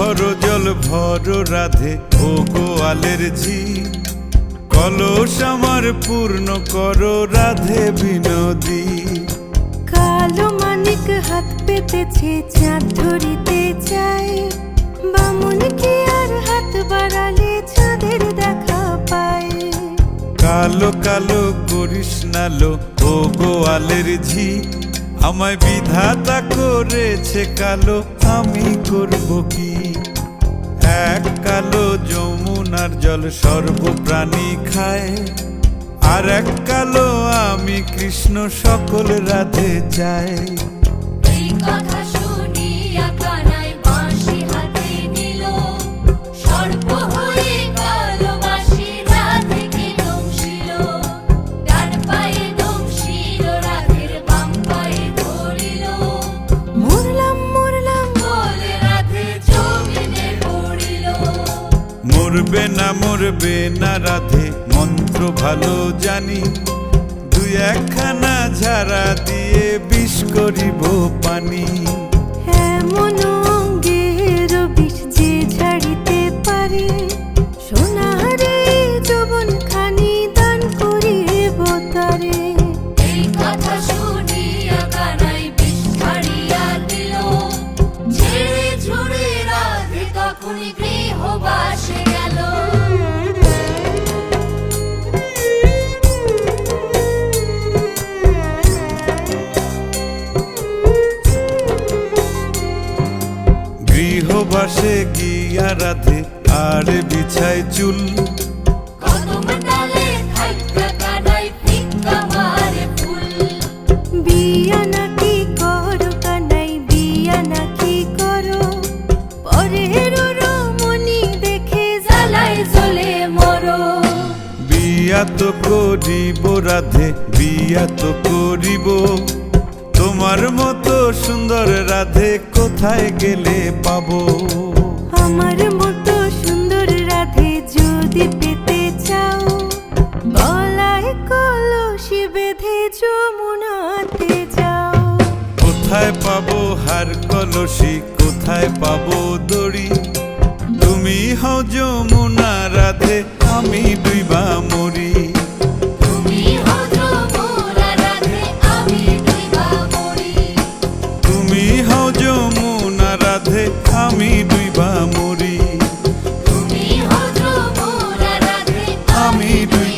ভর জল ভর রাধে ও গোয়ালের ঝি, কলস আমার পূর্ণ করো রাধে বিনোদী। কালো মানিক হাত পেতেছে চাঁদ ধরিতে চায়, বামুন কি আর হাত বাড়ালে চাঁদের দেখা পায়। কালো কালো করিস নালো ও গোয়ালের ঝি, আমায় বিধাতা করেছে কালো, আমি করব কি। এক কালো যমুনার জল সর্বপ্রাণী খায়, আর এক কালো আমি কৃষ্ণ সকল রাধে চাই। এই কথা শুনিয়া কানাই বাঁশি হাতে নিল, সর্প হয়ে কালো বাঁশি রাধেকে দংশিল। ডান পায়ে দংশিল রাধের বাম পায়ে ধরিল, মরলাম মরলাম বলে রাধে জমিনে পড়িল। মরবে না রাধে মন্ত্র ভালো জানি, দুই একখানা ঝাড়া দিয়ে বিষ করিব পানি। এমন অঙ্গের বিষ যে ঝাড়িতে পারে, সোনারে যৌবন খানি দান করিব তারে। এই কথা শুনিয়া কানাই বিষ ছাড়িয়া দিল, ছেড়ে ছুড়ে রাধে তখনই গৃহবাসে গেল। গৃহবাসে গিয়া রাধে আর বিছায় চুল, কদম ডালে থাইকা কানাই ফিক্কা মারে ফুল। বিয়া নাকি করো কানাই বিয়া নাকি করো, পরের রমণী দেখে জ্বালায় জ্বলে মরো। বিয়া তো করিব রাধে বিয়া তো করিব, তোমার মতো সুন্দর রাধে কোথায় গেলে পাবো। আমার মতো সুন্দর রাধে যদি পেতে চাও, গলায় কলসি বেঁধে যমুনাতে যাও। কোথায় পাবো হার কলসি কোথায় পাবো দড়ি, তুমি হও যমুনা রাধে আমি ডুইবা মরি। তুমি হও যমুনা রাধে আমি ডুইবা মরি। তুমি হও যমুনা রাধে আমি ডুইবা মরি। তুমি হও যমুনা রাধে আমি ডুইবা